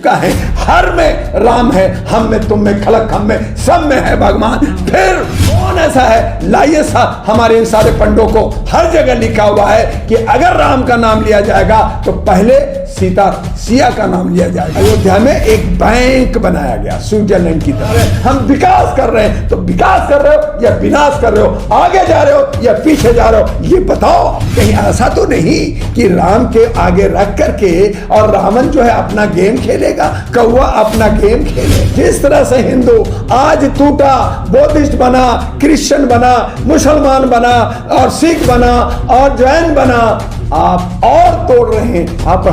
का है, हर में राम है, हम में, तुम में, खलक हम में, सब में है भगवान। फिर कौन ऐसा है, लाइए हमारे इन सारे पंडों को हर जगह लिखा हुआ है कि अगर राम का नाम लिया जाएगा तो पहले सिया का नाम लिया जाएगा। अयोध्या में एक बैंक बनाया गया स्विट्जरलैंड की तरह। हम विकास कर रहे हैं, तो विकास कर रहे हो या विनाश कर रहे हो, आगे जा रहे हो या पीछे जा रहे हो, ये बताओ। कहीं ऐसा तो नहीं कि राम के आगे रख करके और रावण जो है अपना गेम खेलेगा, कौवा अपना गेम खेले। जिस तरह से हिंदू आज टूटा, बौद्धिस्ट बना, क्रिश्चियन बना, मुसलमान बना और सिख बना और जैन बना, आप और तोड़ रहे हैं। आप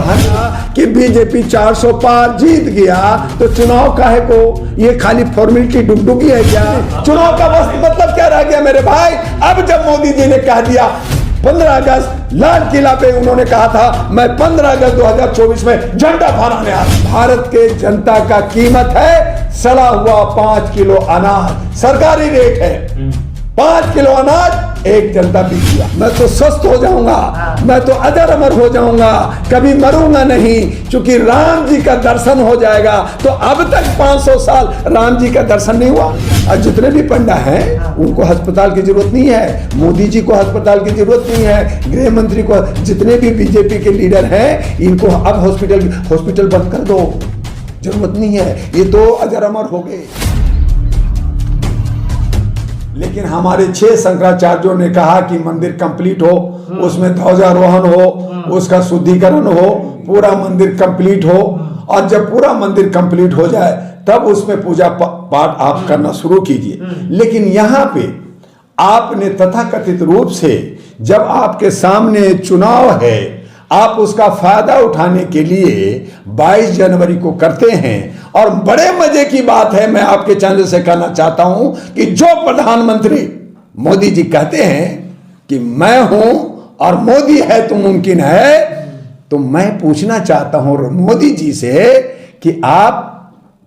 कि बीजेपी 400 पार जीत गया तो चुनाव काहे को, ये खाली फॉर्मेलिटी डुगडुगी है क्या? चुनाव का मतलब क्या रह गया मेरे भाई? अब जब मोदी जी ने कह दिया 15 अगस्त लाल किला पे उन्होंने कहा था मैं 15 अगस्त 2024 में झंडा फहराने आ, भारत के जनता का कीमत है सड़ा हुआ 5 किलो अनाज, सरकारी रेट है 5 किलो अनाज, एक जनता पी गया। मैं तो स्वस्थ हो जाऊंगा, मैं तो अजर अमर हो जाऊंगा, कभी मरूंगा नहीं, क्योंकि राम जी का दर्शन हो जाएगा। तो अब तक 500 साल राम जी का दर्शन नहीं हुआ। और जितने भी पंडा हैं उनको अस्पताल की जरूरत नहीं है, मोदी जी को अस्पताल की जरूरत नहीं है, गृह मंत्री को, जितने भी बीजेपी के लीडर हैं इनको अब हॉस्पिटल बंद कर दो, जरूरत नहीं है, ये तो अजर अमर हो गए। लेकिन हमारे 6 शंकराचार्यों ने कहा कि मंदिर कंप्लीट हो, उसमें ध्वजारोहण हो, उसका शुद्धिकरण हो, पूरा मंदिर कंप्लीट हो, और जब पूरा मंदिर कंप्लीट हो जाए तब उसमें पूजा पाठ आप करना शुरू कीजिए। लेकिन यहाँ पे आपने तथाकथित रूप से, जब आपके सामने चुनाव है, आप उसका फायदा उठाने के लिए 22 जनवरी को करते हैं। और बड़े मजे की बात है, मैं आपके चैनल से कहना चाहता हूं कि जो प्रधानमंत्री मोदी जी कहते हैं कि मैं हूं और मोदी है तो मुमकिन है, तो मैं पूछना चाहता हूं मोदी जी से कि आप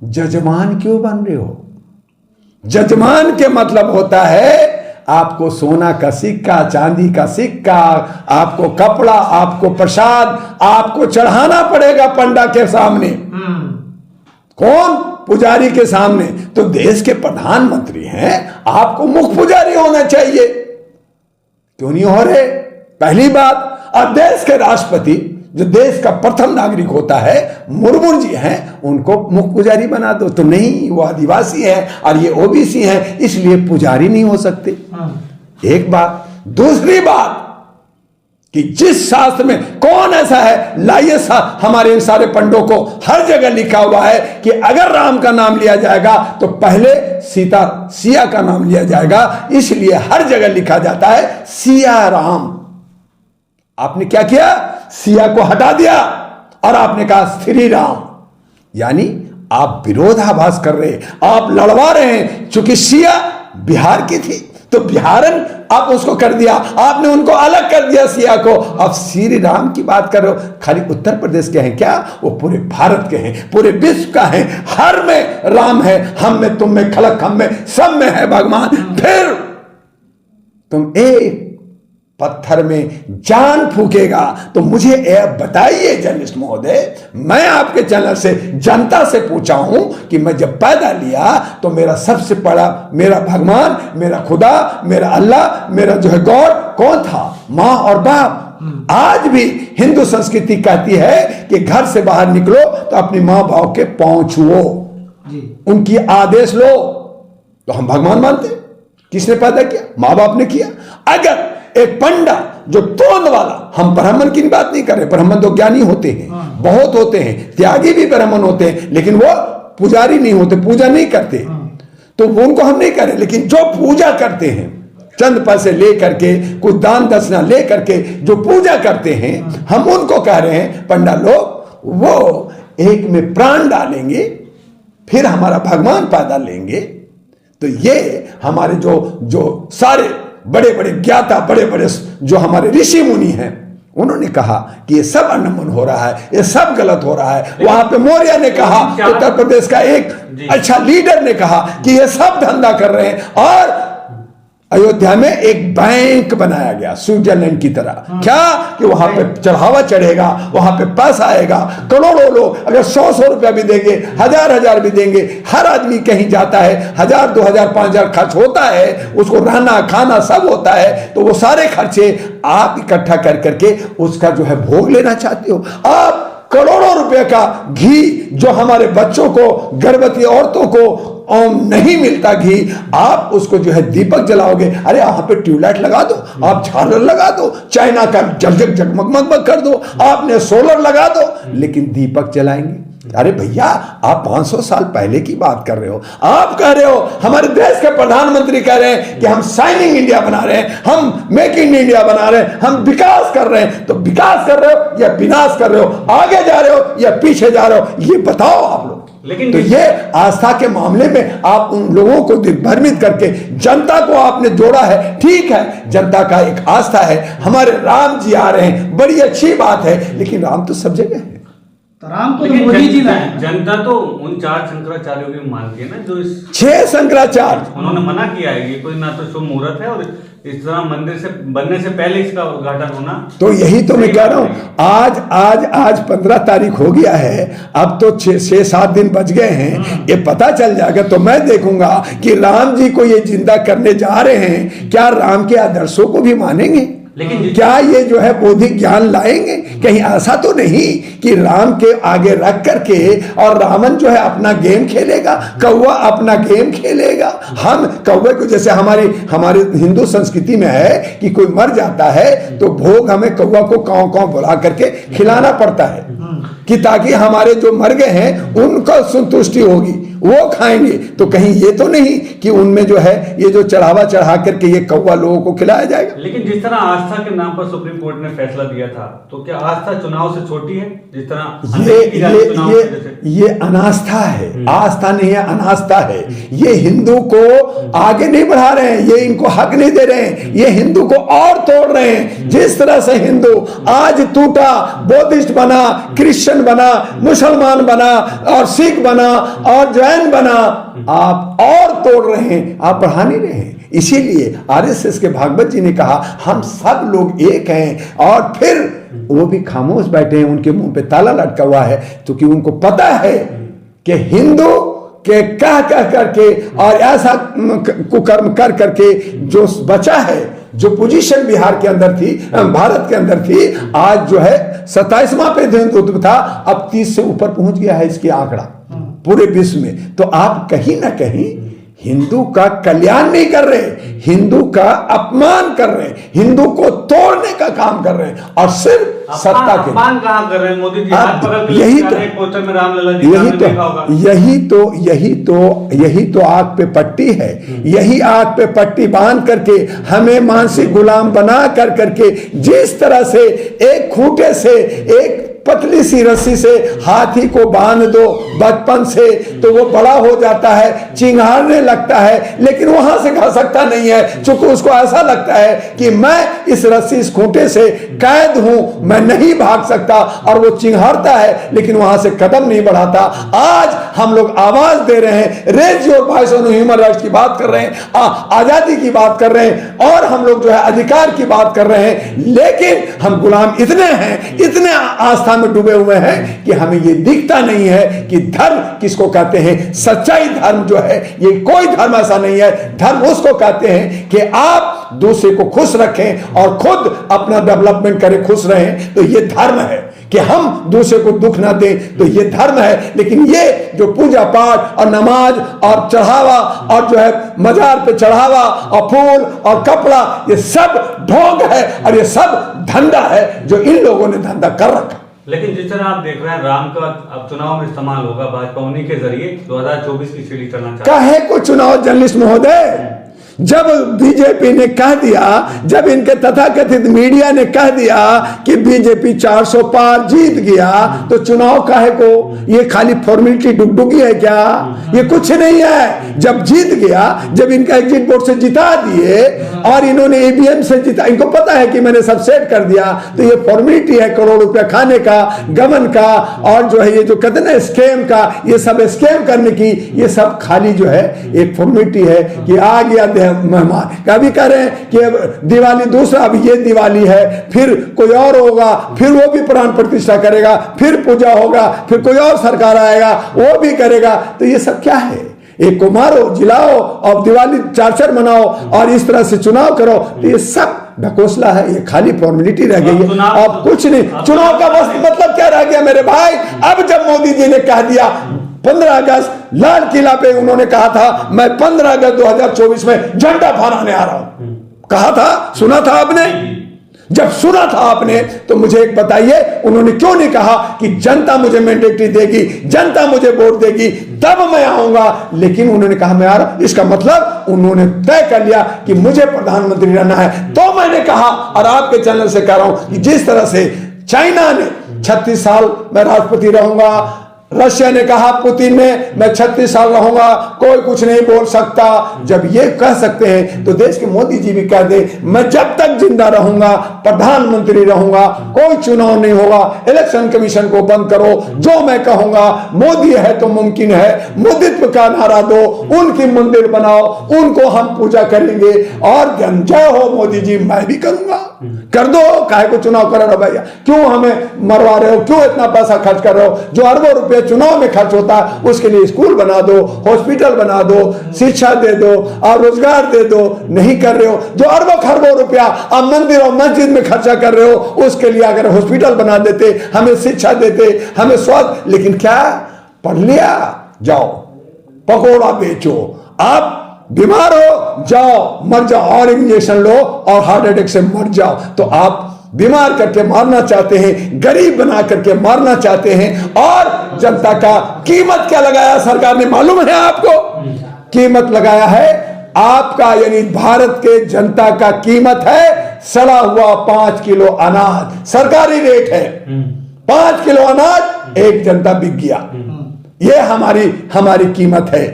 जजमान क्यों बन रहे हो? जजमान के मतलब होता है आपको सोना का सिक्का, चांदी का सिक्का, आपको कपड़ा, आपको प्रसाद, आपको चढ़ाना पड़ेगा पंडा के सामने। कौन? पुजारी के सामने। तो देश के प्रधानमंत्री हैं, आपको मुख्य पुजारी होना चाहिए, क्यों नहीं हो रहे? पहली बात। और देश के राष्ट्रपति, जो देश का प्रथम नागरिक होता है, मुर्मू जी हैं, उनको मुख्य पुजारी बना दो। तो नहीं, वो आदिवासी है और ये ओबीसी है, इसलिए पुजारी नहीं हो सकते। एक बात। दूसरी बात कि जिस शास्त्र में कौन ऐसा है, लाइए हमारे इन सारे पंडों को हर जगह लिखा हुआ है कि अगर राम का नाम लिया जाएगा तो पहले सिया का नाम लिया जाएगा, इसलिए हर जगह लिखा जाता है सिया राम। आपने क्या किया? सिया को हटा दिया और आपने कहा श्री राम, यानी आप विरोधाभास कर रहे हैं, आप लड़वा रहे हैं। चूंकि सिया बिहार की थी तो बिहारन आप उसको कर दिया, आपने उनको अलग कर दिया सिया को। अब श्री राम की बात कर रहे हो, खाली उत्तर प्रदेश के हैं क्या? वो पूरे भारत के हैं, पूरे विश्व का है, हर में राम है, हम में, तुम में, खलक हम में, सब में है भगवान। फिर तुम एक पत्थर में जान फूकेगा। तो मुझे बताइए जर्नलिस्ट महोदय, मैं आपके चैनल से जनता से पूछा हूं कि मैं जब पैदा लिया तो मेरा सबसे बड़ा, मेरा भगवान, मेरा खुदा, मेरा अल्लाह, मेरा जो है गॉड कौन था? माँ और बाप। आज भी हिंदू संस्कृति कहती है कि घर से बाहर निकलो तो अपनी माँ बाप के पांव छुओ, उनकी आदेश लो। तो हम भगवान मानते? किसने पैदा किया? माँ बाप ने किया। अगर एक पंडा जो तोंद वाला, हम ब्राह्मण की बात नहीं कर रहे, ब्राह्मण तो ज्ञानी होते हैं, बहुत होते हैं, त्यागी भी ब्राह्मण होते हैं, लेकिन वो पुजारी नहीं होते, पूजा नहीं करते, तो उनको हम नहीं कर रहे। लेकिन जो पूजा करते हैं, चंद पैसे ले करके, कुछ दान दक्षिणा ले करके जो पूजा करते हैं, हम उनको कह रहे हैं पंडा लोग, वो एक में प्राण डालेंगे फिर हमारा भगवान पैदा लेंगे। तो ये हमारे जो सारे बड़े बड़े ज्ञाता, बड़े बड़े जो हमारे ऋषि मुनि हैं, उन्होंने कहा कि ये सब अनमन हो रहा है, ये सब गलत हो रहा है। वहां पे मौर्य ने कहा, उत्तर प्रदेश का एक अच्छा लीडर ने कहा कि ये सब धंधा कर रहे हैं। और अयोध्या में एक बैंक बनाया गया स्विट्जरलैंड की तरह। क्या कि वहां पे चढ़ावा चढ़ेगा, वहां पे पैसा आएगा, करोड़ों लोग अगर 100 रुपया भी देंगे, हजार भी देंगे, हर आदमी कहीं जाता है 1000 2000 5000 खर्च होता है, उसको रहना खाना सब होता है, तो वो सारे खर्चे आप इकट्ठा कर करके उसका जो है भोग लेना चाहते हो। आप करोड़ों रुपए का घी जो हमारे बच्चों को, गर्भवती औरतों को नहीं मिलता घी, आप उसको जो है दीपक जलाओगे। अरे वहां पे ट्यूबलाइट लगा दो, आप झालर लगा दो, चाइना का जगजग जगमगमग कर दो, आपने सोलर लगा दो, लेकिन दीपक जलाएंगे। अरे भैया, आप 500 साल पहले की बात कर रहे हो। आप कह रहे हो, हमारे देश के प्रधानमंत्री कह रहे हैं कि हम शाइनिंग इंडिया बना रहे हैं, हम मेक इन इंडिया बना रहे हैं, हम विकास कर रहे हैं। तो विकास कर रहे हो या विनाश कर रहे हो, आगे जा रहे हो या पीछे जा रहे हो, ये बताओ आप लोग। लेकिन तो ये आस्था के मामले में आप उन लोगों को दिग्भ्रमित करके जनता को आपने जोड़ा है। ठीक है, जनता का एक आस्था है, हमारे राम जी आ रहे हैं, बड़ी अच्छी बात है, लेकिन राम तो सब जगह है। राम को तो मोदी जी लाए। जनता तो उन 4 शंकराचार्यों की मानती है ना, जो इस 6 शंकराचार्य उन्होंने मना किया है। ये कोई ना तो शुभ मुहूर्त है, और इस तरह मंदिर से बनने से पहले इसका उद्घाटन होना, तो यही तो मैं कह रहा हूं। आज 15 तारीख हो गया है, अब तो 6-7 दिन बच गए हैं, ये पता चल जाएगा। तो मैं देखूंगा कि राम जी को ये जिंदा करने जा रहे हैं, क्या राम के आदर्शों को भी मानेंगे, लेकिन क्या ये जो है बौद्धिक ज्ञान लाएंगे? कहीं ऐसा तो नहीं कि राम के आगे रख करके और रावण जो है अपना गेम खेलेगा, कौवा अपना गेम खेलेगा। हम कौवे को, जैसे हमारे हिंदू संस्कृति में है कि कोई मर जाता है तो भोग हमें कौवा को कांव कांव बुला करके खिलाना पड़ता है, कि ताकि हमारे जो मर गए हैं उनको संतुष्टि होगी, वो खाएंगे। तो कहीं ये तो नहीं कि उनमें जो है ये जो चढ़ावा चढ़ा करके ये कौवा लोगों को खिलाया जाएगा। लेकिन जिस तरह आस्था के नाम पर सुप्रीम कोर्ट ने फैसला दिया था, तो क्या आस्था चुनाव से छोटी है? जिस तरह ये अनास्था है, आस्था नहीं है, अनास्था है। ये हिंदू को आगे नहीं बढ़ा रहे हैं, ये इनको हक नहीं दे रहे हैं, ये हिंदू को और तोड़ रहे हैं। जिस तरह से हिंदू आज टूटा, बौद्धिस्ट बना, क्रिश्चियन बना, मुसलमान बना और सिख बना और जैन बना, आप और तोड़ रहे हैं, आप बढ़ा नहीं रहे हैं। इसीलिए आरएसएस के भागवत जी ने कहा हम सब लोग एक हैं, और फिर वो भी खामोश बैठे हैं, उनके मुंह पे ताला लटका हुआ है, क्योंकि उनको पता है कि हिंदू के कह करके और ऐसा कुकर्म कर करके जो बचा है, जो पोजीशन बिहार के अंदर थी, भारत के अंदर थी, आज जो है 27वां पे हिंदुत्व था, अब 30 से ऊपर पहुंच गया है इसकी आंकड़ा पूरे विश्व में। तो आप कहीं ना कहीं हिंदू का कल्याण नहीं कर रहे, हिंदू का अपमान कर रहे हैं, हिंदू को तोड़ने का काम कर रहे हैं, और सिर्फ सत्ता के अपमान कहाँ कर रहे हैं मोदी जी? यही तो आग पे पट्टी है, यही आग पे पट्टी बांध करके हमें मानसिक गुलाम बना कर करके, जिस तरह से एक खूंटे से, एक पतली सी रस्सी से हाथी को बांध दो बचपन से, तो वो बड़ा हो जाता है, चिंगारने लगता है, लेकिन वहां से खसकता नहीं है, क्योंकि उसको ऐसा लगता है कि मैं इस रस्सी, इस खूंटे से कैद हूं, मैं नहीं भाग सकता, और वो चिंगारता है लेकिन वहां से कदम नहीं बढ़ाता। आज हम लोग आवाज दे रहे हैं, raise your voice on human rights की बात कर रहे हैं, आजादी की बात कर रहे हैं, और हम लोग जो है अधिकार की बात कर रहे हैं, लेकिन हम गुलाम इतने हैं, इतने आस्था में डूबे हुए हैं कि हमें ये दिखता नहीं है कि धर्म किसको कहते हैं। सच्चाई धर्म जो है, ये कोई धर्म ऐसा नहीं है। धर्म उसको कहते हैं कि आप दूसरे को खुश रखें और खुद अपना डेवलपमेंट करें, खुश रहें, तो ये धर्म है। कि हम दूसरे को दुख ना दें, तो ये धर्म है। लेकिन ये जो पूजा पाठ और नमाज और चढ़ावा और जो है मजार पे चढ़ावा और फूल और कपड़ा, ये सब ढोंग है और ये सब धंधा है जो इन लोगों ने धंधा कर रखा। लेकिन जिस तरह आप देख रहे हैं, राम का अब चुनाव में इस्तेमाल होगा, भाजपा उन्हीं के जरिए 2024 की सीढ़ी चढ़ना चाहती है। काहे को चुनाव जर्नलिस्ट महोदय, जब बीजेपी ने कह दिया, जब इनके तथाकथित मीडिया ने कह दिया कि बीजेपी 400 पार जीत गया, तो चुनाव काहे को? ये खाली फॉर्मेलिटी डुगडुगी है क्या? ये कुछ नहीं है। जब जीत गया, जब इनका एग्जिट पोल से जिता दिए और इन्होंने ईवीएम से जिता, इनको पता है कि मैंने सब सेट कर दिया, तो ये फॉर्मेलिटी है करोड़ रुपया खाने का, गबन का, और जो है ये जो कहते ना स्कैम का, ये सब स्कैम करने की, ये सब खाली जो है एक फॉर्मेलिटी है कि आ गया मेहमान, कभी कह रहे हैं कि दिवाली दूसरा, अब ये दिवाली है, फिर कोई और होगा, फिर वो भी प्राण प्रतिष्ठा करेगा, फिर पूजा होगा, फिर कोई और सरकार आएगा वो भी करेगा। तो ये सब क्या है? एक को मारो, जिलाओ और दिवाली चार मनाओ और इस तरह से चुनाव करो। तो ये सब ढकोसला है, ये खाली फॉर्मेलिटी रह गई है, अब कुछ नहीं। चुनाव का मतलब क्या रह गया मेरे भाई? अब जब मोदी जी ने कह दिया 15 अगस्त लाल किला पे उन्होंने कहा था मैं 15 अगस्त 2024 में झंडा फहराने आ रहा हूं, कहा था, सुना था आपने? जब सुना था आपने तो मुझे एक बताइए, उन्होंने क्यों नहीं कहा कि जनता मुझे मैंडेटरी देगी, जनता मुझे वोट देगी तब मैं आऊंगा? लेकिन उन्होंने कहा मैं आ रहा हूं। इसका मतलब उन्होंने तय कर लिया कि मुझे प्रधानमंत्री रहना है। तो मैंने कहा और आपके चैनल से कह रहा हूं कि जिस तरह से चाइना ने 36 साल मैं राष्ट्रपति रहूंगा, रशिया ने कहा पुतिन ने मैं 36 साल रहूंगा, कोई कुछ नहीं बोल सकता, जब ये कह सकते हैं तो देश के मोदी जी भी कह दे मैं जब तक जिंदा रहूंगा प्रधानमंत्री रहूंगा, कोई चुनाव नहीं होगा, इलेक्शन कमीशन को बंद करो, जो मैं कहूंगा मोदी है तो मुमकिन है, मोदित्व का नारा दो, उनकी मंदिर बनाओ, उनको हम पूजा करेंगे और जय हो मोदी जी, मैं भी करूंगा। कर दो, काहे को चुनाव कर रहे हो भैया? क्यों हमें मरवा रहे हो? क्यों इतना पैसा खर्च कर रहे हो? जो अरबों रुपए चुनाव में खर्च होता है उसके लिए स्कूल बना दो, हॉस्पिटल बना दो, शिक्षा दे दो और रोजगार दे दो, नहीं कर रहे हो। जो अरबों खरबों रुपया आप मंदिर और मस्जिद में खर्चा कर रहे हो, उसके लिए अगर हॉस्पिटल बना देते, हमें शिक्षा देते, हमें स्वास्थ्य, लेकिन क्या पढ़ लिया, जाओ पकौड़ा बेचो, आप बीमार हो जाओ मर जाओ और इंजेक्शन लो और हार्ट अटैक से मर जाओ। तो आप बीमार करके मारना चाहते हैं, गरीब बना करके मारना चाहते हैं। और जनता का कीमत क्या लगाया सरकार ने मालूम है आपको? कीमत लगाया है आपका, यानी भारत के जनता का कीमत है सड़ा हुआ 5 किलो अनाज, सरकारी रेट है 5 किलो अनाज, एक जनता बिक गया। ये हमारी कीमत है।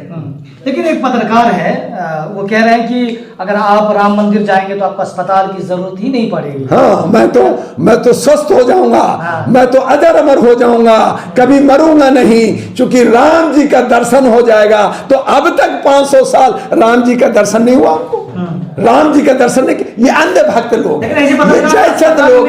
लेकिन एक पत्रकार है, वो कह रहे हैं कि अगर आप राम मंदिर जाएंगे तो आपको अस्पताल की जरूरत ही नहीं पड़ेगी। हाँ, मैं तो स्वस्थ हो जाऊंगा। हाँ। मैं तो अजर अमर हो जाऊंगा, कभी मरूंगा नहीं, क्योंकि राम जी का दर्शन हो जाएगा। तो अब तक 500 साल राम जी का दर्शन नहीं हुआ आपको? राम जी का दर्शन नहीं, ये अंधे भक्त लोग, ये जयचंद लोग,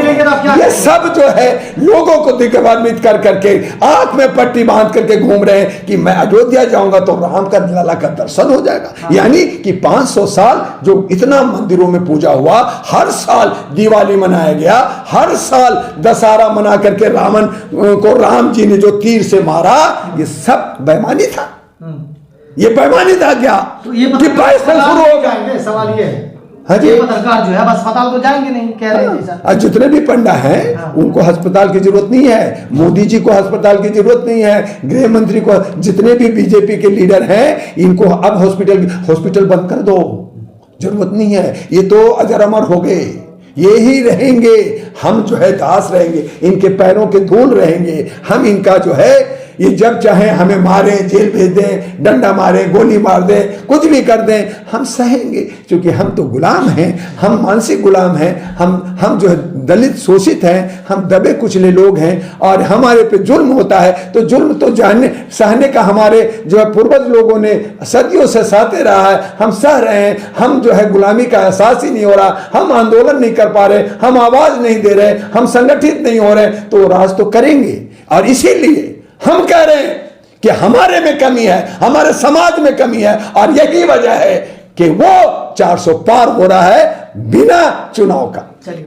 ये सब जो है लोगों को दिग्भ्रमित कर करके आंख में पट्टी बांध करके घूम रहे हैं कि मैं अयोध्या जाऊंगा तो राम का लाला का दर्शन हो जाएगा। हाँ। यानी कि 500 साल जो इतना मंदिरों में पूजा हुआ, हर साल दिवाली मनाया गया, हर साल दशहरा मना करके रावण को राम जी ने जो तीर से मारा, ये सब बेईमानी था। ये बेईमानी था क्या? तो ये कि 22 साल शुरू हो गया। सवाल ये है, हाँ जी, पत्रकार जो है बस अस्पताल तो जाएंगे नहीं, कह रहे हैं। जितने भी पंडा हैं, हाँ, उनको अस्पताल की जरूरत नहीं है, मोदी जी को अस्पताल की जरूरत नहीं है, गृह मंत्री को, जितने भी बीजेपी के लीडर हैं इनको अब हॉस्पिटल बंद कर दो, जरूरत नहीं है। ये तो अजर अमर हो गए, ये ही रहेंगे, हम जो है दास रहेंगे, इनके पैरों के धूल रहेंगे। हम इनका जो है ये जब चाहे हमें मारे, जेल भेज दें, डंडा मारे, गोली मार दें, कुछ भी कर दें, हम सहेंगे, क्योंकि हम तो गुलाम हैं, हम मानसिक गुलाम हैं, हम जो है दलित शोषित हैं, हम दबे कुचले लोग हैं और हमारे पे जुल्म होता है तो जुल्म तो सहने का हमारे जो है पूर्वज लोगों ने सदियों से सहते रहा है, हम सह रहे हैं। हम जो है गुलामी का एहसास ही नहीं हो रहा, हम आंदोलन नहीं कर पा रहे, हम आवाज नहीं दे रहे, हम संगठित नहीं हो रहे, तो राज तो करेंगे। और इसीलिए हम कह रहे हैं कि हमारे में कमी है, हमारे समाज में कमी है, और यही वजह है कि वो 400 पार हो रहा है बिना चुनाव का।